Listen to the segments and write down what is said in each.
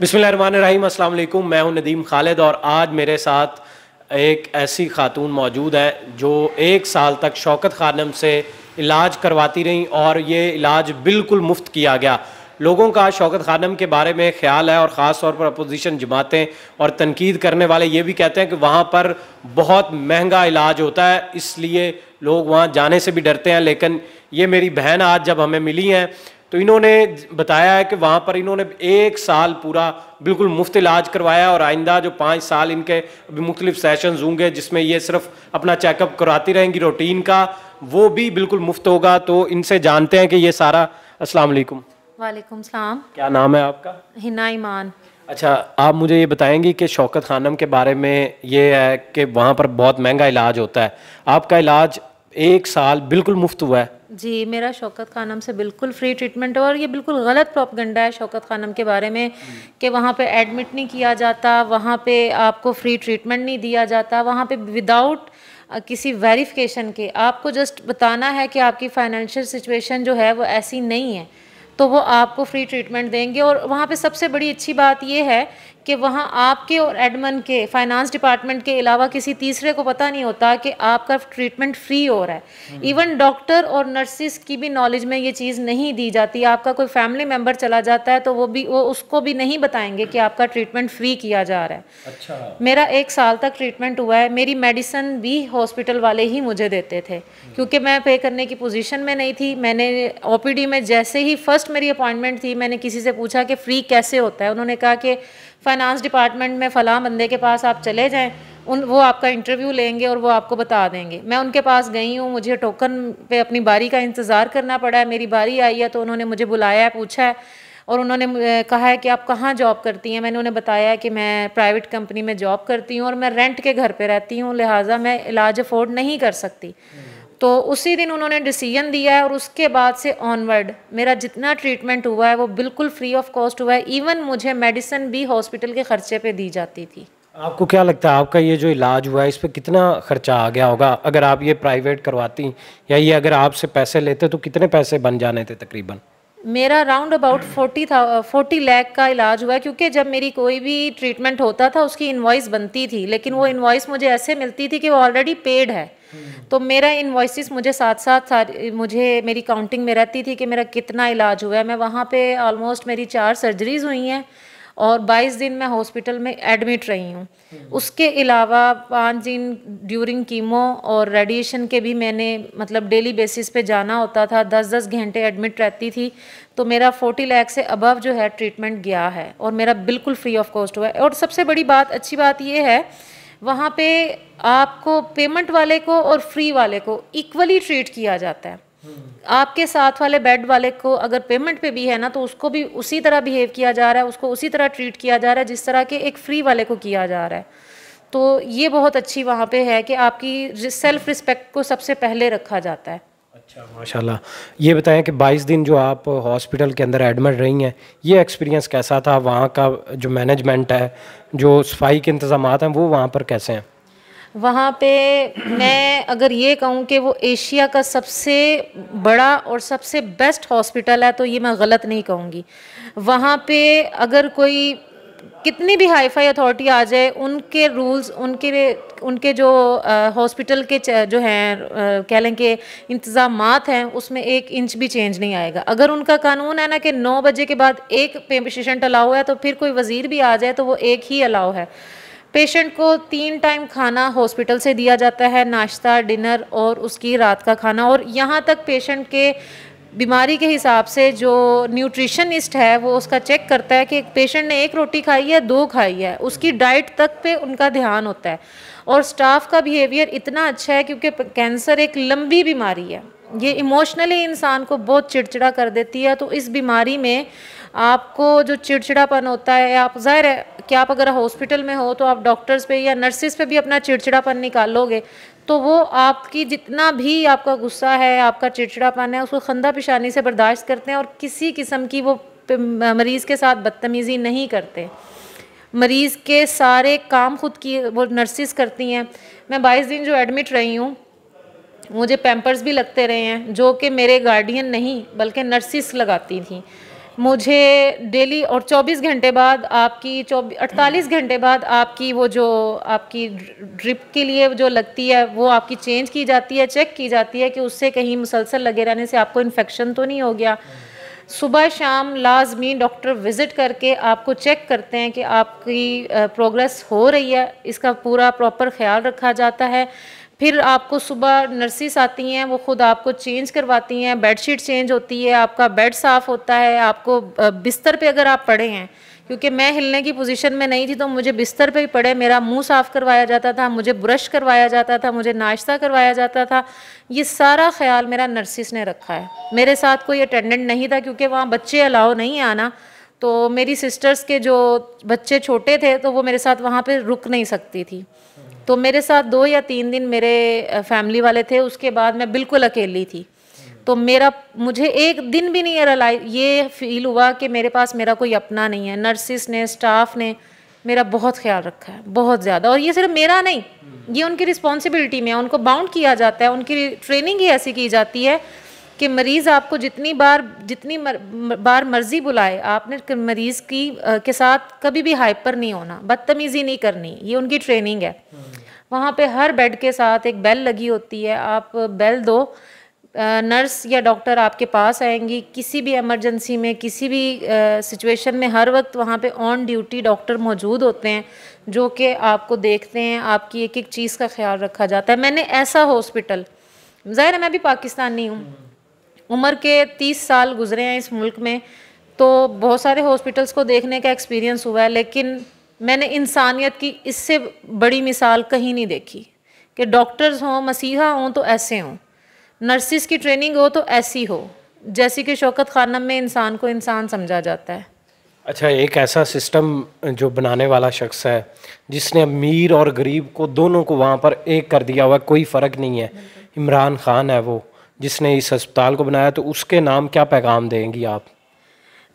बिस्मिल्लाहिर्रहमानिर्रहीम, अस्सलाम वालेकुम। मैं हूं नदीम खालिद और आज मेरे साथ एक ऐसी खातून मौजूद है जो 1 साल तक शौकत खानम से इलाज करवाती रहीं और ये इलाज बिल्कुल मुफ्त किया गया। लोगों का शौकत खानम के बारे में ख्याल है और ख़ास तौर पर अपोजिशन जमातें और तनकीद करने वाले ये भी कहते हैं कि वहाँ पर बहुत महंगा इलाज होता है, इसलिए लोग वहाँ जाने से भी डरते हैं। लेकिन ये मेरी बहन आज जब हमें मिली हैं तो इन्होंने बताया है कि वहाँ पर इन्होंने 1 साल पूरा बिल्कुल मुफ्त इलाज करवाया और आइंदा जो 5 साल इनके अभी मुख्तलिफ सेशंस होंगे जिसमें ये सिर्फ अपना चेकअप कराती रहेंगी रूटीन का, वो भी बिल्कुल मुफ्त होगा। तो इनसे जानते हैं कि ये सारा। अस्सलाम वालेकुम। वालेकुम सलाम। क्या नाम है आपका? हिना ईमान। अच्छा, आप मुझे ये बताएंगी कि शौकत खानम के बारे में ये है कि वहाँ पर बहुत महंगा इलाज होता है, आपका इलाज 1 साल बिल्कुल मुफ्त हुआ है? जी, मेरा शौकत खानम से बिल्कुल फ्री ट्रीटमेंट है और ये बिल्कुल गलत प्रोपगंडा है शौकत खानम के बारे में कि वहाँ पे एडमिट नहीं किया जाता, वहाँ पे आपको फ्री ट्रीटमेंट नहीं दिया जाता, वहाँ पे विदाउट किसी वेरिफिकेशन के आपको जस्ट बताना है कि आपकी फाइनेंशियल सिचुएशन जो है वो ऐसी नहीं है तो वो आपको फ्री ट्रीटमेंट देंगे। और वहाँ पे सबसे बड़ी अच्छी बात ये है कि वहाँ आपके और एडमन के फाइनेंस डिपार्टमेंट के अलावा किसी तीसरे को पता नहीं होता कि आपका ट्रीटमेंट फ्री हो रहा है। इवन डॉक्टर और नर्सिस की भी नॉलेज में ये चीज़ नहीं दी जाती। आपका कोई फैमिली मेम्बर चला जाता है तो वो उसको भी नहीं बताएंगे कि आपका ट्रीटमेंट फ्री किया जा रहा है। अच्छा। मेरा 1 साल तक ट्रीटमेंट हुआ है। मेरी मेडिसिन भी हॉस्पिटल वाले ही मुझे देते थे क्योंकि मैं पे करने की पोजीशन में नहीं थी। मैंने ओपीडी में जैसे ही फर्स्ट मेरी अपॉइंटमेंट थी, मैंने किसी से पूछा कि फ्री कैसे होता है। उन्होंने कहा कि फाइनेंस डिपार्टमेंट में फ़लाँ बंदे के पास आप चले जाएं, वो आपका इंटरव्यू लेंगे और वो आपको बता देंगे। मैं उनके पास गई हूँ, मुझे टोकन पे अपनी बारी का इंतज़ार करना पड़ा है। मेरी बारी आई है तो उन्होंने मुझे बुलाया है, पूछा है और उन्होंने कहा है कि आप कहाँ जॉब करती हैं। मैंने उन्हें बताया कि मैं प्राइवेट कंपनी में जॉब करती हूँ और मैं रेंट के घर पे रहती हूँ, लिहाजा मैं इलाज अफोर्ड नहीं कर सकती। तो उसी दिन उन्होंने डिसीजन दिया है और उसके बाद से ऑनवर्ड मेरा जितना ट्रीटमेंट हुआ है वो बिल्कुल फ्री ऑफ कॉस्ट हुआ है। इवन मुझे मेडिसिन भी हॉस्पिटल के खर्चे पे दी जाती थी। आपको क्या लगता है आपका ये जो इलाज हुआ है इस पर कितना खर्चा आ गया होगा अगर आप ये प्राइवेट करवाती, या ये अगर आपसे पैसे लेते तो कितने पैसे बन जाने थे तकरीबन? मेरा राउंड अबाउट 40 लाख का इलाज हुआ है क्योंकि जब मेरी कोई भी ट्रीटमेंट होता था उसकी इन्वॉइस बनती थी, लेकिन वो इन्वॉइस मुझे ऐसे मिलती थी कि वो ऑलरेडी पेड है। तो मेरा इन्वॉइसेस मुझे साथ साथ मुझे मेरी काउंटिंग में रहती थी कि मेरा कितना इलाज हुआ है। मैं वहाँ पे ऑलमोस्ट मेरी 4 सर्जरीज़ हुई हैं और 22 दिन मैं हॉस्पिटल में एडमिट रही हूँ। उसके अलावा 5 दिन ड्यूरिंग कीमो और रेडिएशन के भी मैंने मतलब डेली बेसिस पे जाना होता था, 10-10 घंटे एडमिट रहती थी। तो मेरा 40 लाख से अबव जो है ट्रीटमेंट गया है और मेरा बिल्कुल फ्री ऑफ कॉस्ट हुआ है। और सबसे बड़ी बात, अच्छी बात ये है वहाँ पे आपको पेमेंट वाले को और फ्री वाले को इक्वली ट्रीट किया जाता है। आपके साथ वाले बेड वाले को अगर पेमेंट पे भी है ना तो उसको भी उसी तरह बिहेव किया जा रहा है, उसको उसी तरह ट्रीट किया जा रहा है जिस तरह के एक फ्री वाले को किया जा रहा है। तो ये बहुत अच्छी वहाँ पे है कि आपकी सेल्फ रिस्पेक्ट को सबसे पहले रखा जाता है। अच्छा, माशाल्लाह। ये बताएं कि 22 दिन जो आप हॉस्पिटल के अंदर एडमिट रही हैं, ये एक्सपीरियंस कैसा था? वहाँ का जो मैनेजमेंट है, जो सफाई के इंतज़ामात हैं, वो वहाँ पर कैसे हैं? वहाँ पे मैं अगर ये कहूँ कि वो एशिया का सबसे बड़ा और सबसे बेस्ट हॉस्पिटल है तो ये मैं गलत नहीं कहूँगी। वहाँ पे अगर कोई कितनी भी हाई फाई अथॉरिटी आ जाए, उनके रूल्स, उनके जो हॉस्पिटल के जो हैं कह लें कि इंतज़ामात हैं उसमें 1 इंच भी चेंज नहीं आएगा। अगर उनका कानून है ना कि 9 बजे के बाद 1 पेशेंट अलाउ है तो फिर कोई वज़ीर भी आ जाए तो वो 1 ही अलाउ है। पेशेंट को 3 टाइम खाना हॉस्पिटल से दिया जाता है, नाश्ता, डिनर और उसकी रात का खाना। और यहाँ तक पेशेंट के बीमारी के हिसाब से जो न्यूट्रिशनिस्ट है वो उसका चेक करता है कि पेशेंट ने 1 रोटी खाई है, 2 खाई है, उसकी डाइट तक पे उनका ध्यान होता है। और स्टाफ का बिहेवियर इतना अच्छा है क्योंकि कैंसर एक लंबी बीमारी है, ये इमोशनली इंसान को बहुत चिड़चिड़ा कर देती है। तो इस बीमारी में आपको जो चिड़चिड़ापन होता है, आप ज़ाहिर है कि आप अगर हॉस्पिटल में हो तो आप डॉक्टर्स पे या नर्सिस पे भी अपना चिड़चिड़ापन निकालोगे तो वो आपकी जितना भी आपका गुस्सा है, आपका चिड़चिड़ापन है, उसको खंदा पेशानी से बर्दाश्त करते हैं और किसी किस्म की वो मरीज़ के साथ बदतमीज़ी नहीं करते। मरीज़ के सारे काम खुद की वो नर्सिस करती हैं। मैं 22 दिन जो एडमिट रही हूँ मुझे पैम्पर्स भी लगते रहे हैं जो कि मेरे गार्डियन नहीं बल्कि नर्सिस लगाती थी। मुझे डेली और 24 घंटे बाद आपकी 48 घंटे बाद आपकी वो जो आपकी ड्रिप के लिए जो लगती है वो आपकी चेंज की जाती है, चेक की जाती है कि उससे कहीं मुसलसल लगे रहने से आपको इन्फेक्शन तो नहीं हो गया। सुबह शाम लाजमी डॉक्टर विज़िट करके आपको चेक करते हैं कि आपकी प्रोग्रेस हो रही है, इसका पूरा प्रॉपर ख्याल रखा जाता है। फिर आपको सुबह नर्सिस आती हैं, वो ख़ुद आपको चेंज करवाती हैं, बेडशीट चेंज होती है, आपका बेड साफ़ होता है, आपको बिस्तर पे अगर आप पड़े हैं, क्योंकि मैं हिलने की पोजीशन में नहीं थी तो मुझे बिस्तर पे ही पड़े मेरा मुंह साफ़ करवाया जाता था, मुझे ब्रश करवाया जाता था, मुझे नाश्ता करवाया जाता था। ये सारा ख्याल मेरा नर्सिस ने रखा है। मेरे साथ कोई अटेंडेंट नहीं था क्योंकि वहाँ बच्चे अलाउ नहीं आना, तो मेरी सिस्टर्स के जो बच्चे छोटे थे तो वो मेरे साथ वहाँ पर रुक नहीं सकती थी। तो मेरे साथ 2 या 3 दिन मेरे फैमिली वाले थे, उसके बाद मैं बिल्कुल अकेली थी। तो मुझे एक दिन भी नहीं ये फील हुआ कि मेरे पास मेरा कोई अपना नहीं है। नर्सिस ने, स्टाफ ने मेरा बहुत ख्याल रखा है, बहुत ज़्यादा। और ये सिर्फ मेरा नहीं, ये उनकी रिस्पॉन्सिबिलिटी में है, उनको बाउंड किया जाता है, उनकी ट्रेनिंग ही ऐसी की जाती है कि मरीज़ आपको जितनी बार मर्ज़ी बुलाए, आपने मरीज़ के साथ कभी भी हाइपर नहीं होना, बदतमीज़ी नहीं करनी, ये उनकी ट्रेनिंग है। वहाँ पे हर बेड के साथ एक बेल लगी होती है, आप बेल दो, नर्स या डॉक्टर आपके पास आएंगी। किसी भी इमरजेंसी में, किसी भी सिचुएशन में हर वक्त वहाँ पे ऑन ड्यूटी डॉक्टर मौजूद होते हैं जो कि आपको देखते हैं, आपकी एक एक चीज़ का ख्याल रखा जाता है। मैंने ऐसा हॉस्पिटल, ज़ाहिर है मैं भी पाकिस्तानी हूँ, उम्र के 30 साल गुजरे हैं इस मुल्क में, तो बहुत सारे हॉस्पिटल्स को देखने का एक्सपीरियंस हुआ है, लेकिन मैंने इंसानियत की इससे बड़ी मिसाल कहीं नहीं देखी कि डॉक्टर्स हों, मसीहा हों तो ऐसे हों, नर्सिस की ट्रेनिंग हो तो ऐसी हो, जैसे कि शौकत खानम में इंसान को इंसान समझा जाता है। अच्छा, एक ऐसा सिस्टम जो बनाने वाला शख्स है जिसने अमीर और गरीब को दोनों को वहाँ पर एक कर दिया हुआ, कोई फ़र्क नहीं है, इमरान खान है वो जिसने इस अस्पताल को बनाया, तो उसके नाम क्या पैगाम देंगी आप?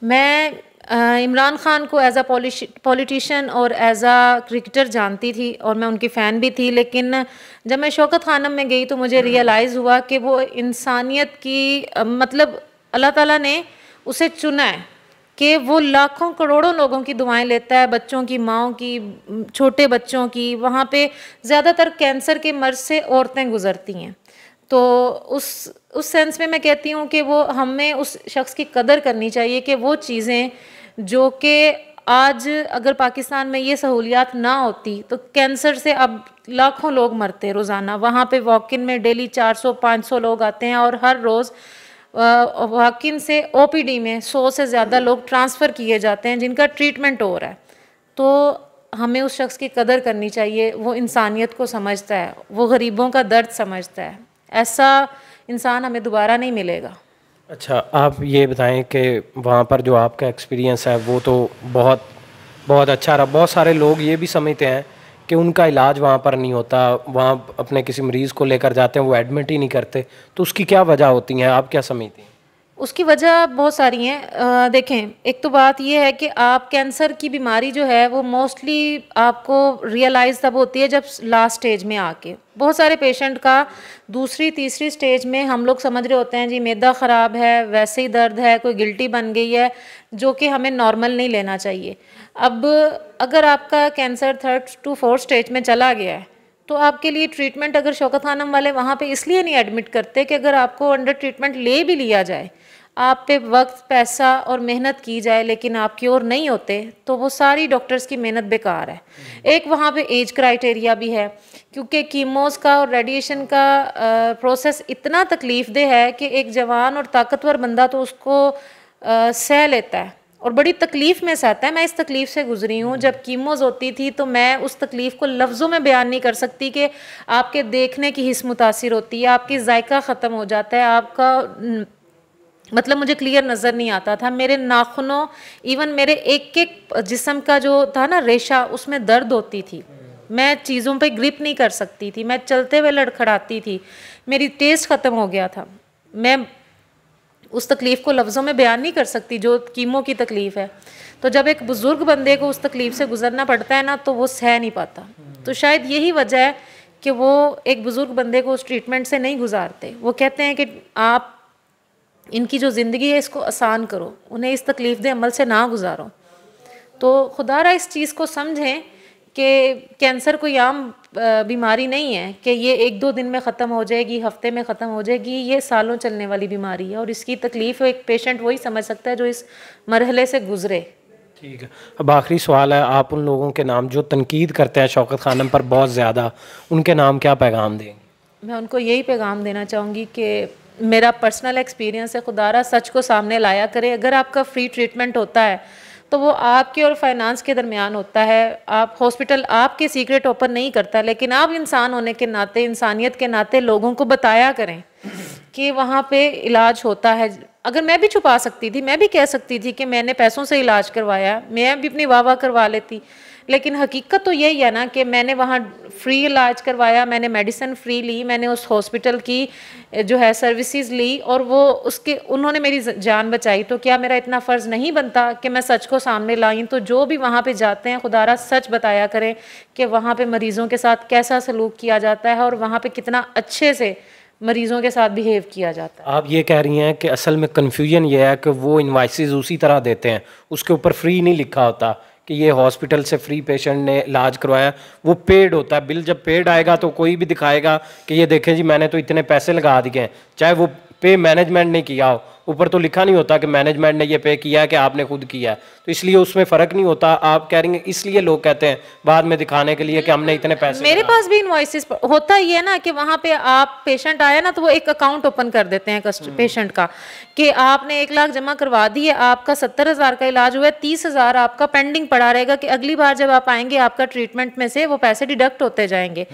मैं इमरान खान को एज़ अ पॉलिटिशियन और एज़ अ क्रिकेटर जानती थी और मैं उनकी फ़ैन भी थी, लेकिन जब मैं शौकत खानम में गई तो मुझे रियलाइज़ हुआ कि वो इंसानियत की मतलब अल्लाह ताला ने उसे चुना है कि वो लाखों करोड़ों लोगों की दुआएं लेता है, बच्चों की, माँओं की, छोटे बच्चों की। वहाँ पे ज़्यादातर कैंसर के मर्ज़ से औरतें गुज़रती हैं, तो उस सेंस में मैं कहती हूँ कि वो हमें उस शख्स की कदर करनी चाहिए कि वो चीज़ें जो कि आज अगर पाकिस्तान में ये सहूलियात ना होती तो कैंसर से अब लाखों लोग मरते रोज़ाना। वहाँ पे वॉक इन में डेली 400-500 लोग आते हैं और हर रोज़ वॉक इन से ओपीडी में 100 से ज़्यादा लोग ट्रांसफ़र किए जाते हैं जिनका ट्रीटमेंट हो रहा है। तो हमें उस शख्स की कदर करनी चाहिए, वो इंसानियत को समझता है, वो गरीबों का दर्द समझता है। ऐसा इंसान हमें दोबारा नहीं मिलेगा। अच्छा, आप ये बताएं कि वहाँ पर जो आपका एक्सपीरियंस है वो तो बहुत बहुत अच्छा रहा। बहुत सारे लोग ये भी समझते हैं कि उनका इलाज वहाँ पर नहीं होता, वहाँ अपने किसी मरीज़ को लेकर जाते हैं, वो एडमिट ही नहीं करते, तो उसकी क्या वजह होती हैं, आप क्या समझती हैं? उसकी वजह बहुत सारी हैं। देखें, एक तो बात ये है कि आप कैंसर की बीमारी जो है वो मोस्टली आपको रियलाइज़ तब होती है जब लास्ट स्टेज में आके। बहुत सारे पेशेंट का दूसरी तीसरी स्टेज में हम लोग समझ रहे होते हैं जी मैदा ख़राब है, वैसे ही दर्द है, कोई गिल्टी बन गई है, जो कि हमें नॉर्मल नहीं लेना चाहिए। अब अगर आपका cancer 3rd to 4th stage में चला गया है तो आपके लिए ट्रीटमेंट, अगर शौकत खानम वाले वहाँ पे इसलिए नहीं एडमिट करते कि अगर आपको अंडर ट्रीटमेंट ले भी लिया जाए, आप पे वक्त, पैसा और मेहनत की जाए, लेकिन आप क्योर नहीं होते, तो वो सारी डॉक्टर्स की मेहनत बेकार है। एक वहाँ पे एज क्राइटेरिया भी है, क्योंकि कीमोस का और रेडिएशन का प्रोसेस इतना तकलीफ़ दे है कि एक जवान और ताकतवर बंदा तो उसको सह लेता है और बड़ी तकलीफ़ में सहता है। मैं इस तकलीफ़ से गुजरी हूँ। जब कीमोज़ होती थी तो मैं उस तकलीफ़ को लफ्ज़ों में बयान नहीं कर सकती कि आपके देखने की हिस्स मुतासिर होती है, आपकी जायका ख़त्म हो जाता है, आपका मतलब मुझे क्लियर नज़र नहीं आता था। मेरे नाखूनों, इवन मेरे एक एक जिस्म का जो था ना रेशा, उसमें दर्द होती थी, मैं चीज़ों पे ग्रिप नहीं कर सकती थी, मैं चलते हुए लड़खड़ाती थी, मेरी टेस्ट ख़त्म हो गया था। मैं उस तकलीफ़ को लफ्ज़ों में बयान नहीं कर सकती जो कीमो की तकलीफ़ है। तो जब एक बुज़ुर्ग बंदे को उस तकलीफ़ से गुज़रना पड़ता है ना, तो वो सह नहीं पाता। तो शायद यही वजह है कि वो एक बुज़ुर्ग बंदे को उस ट्रीटमेंट से नहीं गुजारते। वो कहते हैं कि आप इनकी जो ज़िंदगी है इसको आसान करो, उन्हें इस तकलीफ़ अमल से ना गुजारो। तो खुदारा इस चीज़ को समझें कि कैंसर कोई आम बीमारी नहीं है कि ये 1-2 दिन में ख़त्म हो जाएगी, हफ्ते में ख़त्म हो जाएगी। ये सालों चलने वाली बीमारी है और इसकी तकलीफ़ एक पेशेंट वही समझ सकता है जो इस मरहले से गुज़रे। ठीक है, अब आखिरी सवाल है, आप उन लोगों के नाम जो तनकीद करते हैं शौकत खानम पर बहुत ज़्यादा, उनके नाम क्या पैगाम देंगे? मैं उनको यही पैगाम देना चाहूँगी कि मेरा पर्सनल एक्सपीरियंस है, खुदारा सच को सामने लाया करे। अगर आपका फ्री ट्रीटमेंट होता है तो वो आपके और फाइनेंस के दरमियान होता है। आप हॉस्पिटल आपके सीक्रेट ओपन नहीं करता, लेकिन आप इंसान होने के नाते, इंसानियत के नाते लोगों को बताया करें कि वहाँ पे इलाज होता है। अगर मैं भी छुपा सकती थी, मैं भी कह सकती थी कि मैंने पैसों से इलाज करवाया, मैं भी अपनी वाह करवा लेती, लेकिन हकीकत तो यही है ना कि मैंने वहाँ फ्री इलाज करवाया, मैंने मेडिसिन फ्री ली, मैंने उस हॉस्पिटल की जो है सर्विसेज ली और वो उसके उन्होंने मेरी जान बचाई। तो क्या मेरा इतना फ़र्ज़ नहीं बनता कि मैं सच को सामने लाई? तो जो भी वहाँ पे जाते हैं खुदारा सच बताया करें कि वहाँ पे मरीज़ों के साथ कैसा सलूक किया जाता है और वहाँ पे कितना अच्छे से मरीज़ों के साथ बिहेव किया जाता है। आप ये कह रही हैं कि असल में कन्फ्यूजन ये है कि वो इन्वाइसेस उसी तरह देते हैं, उसके ऊपर फ्री नहीं लिखा होता कि ये हॉस्पिटल से फ्री पेशेंट ने इलाज करवाया, वो पेड होता है। बिल जब पेड आएगा तो कोई भी दिखाएगा कि ये देखें जी मैंने तो इतने पैसे लगा दिए हैं, चाहे वो पे मैनेजमेंट ने किया हो, ऊपर तो लिखा नहीं होता कि मैनेजमेंट ने ये पे किया है कि आपने खुद किया है, तो इसलिए उसमें फ़र्क नहीं होता। आप कह रही हैं इसलिए लोग कहते हैं बाद में दिखाने के लिए कि हमने इतने पैसे। मेरे पास भी इनवॉइसेस होता ही है ना कि वहाँ पे आप पेशेंट आया ना तो वो एक अकाउंट ओपन कर देते हैं पेशेंट का कि आपने 1 लाख जमा करवा दी है, आपका 70,000 का इलाज हुआ है, 30,000 आपका पेंडिंग पड़ा रहेगा कि अगली बार जब आप आएंगे आपका ट्रीटमेंट में से वो पैसे डिडक्ट होते जाएंगे।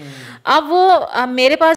अब वो मेरे पास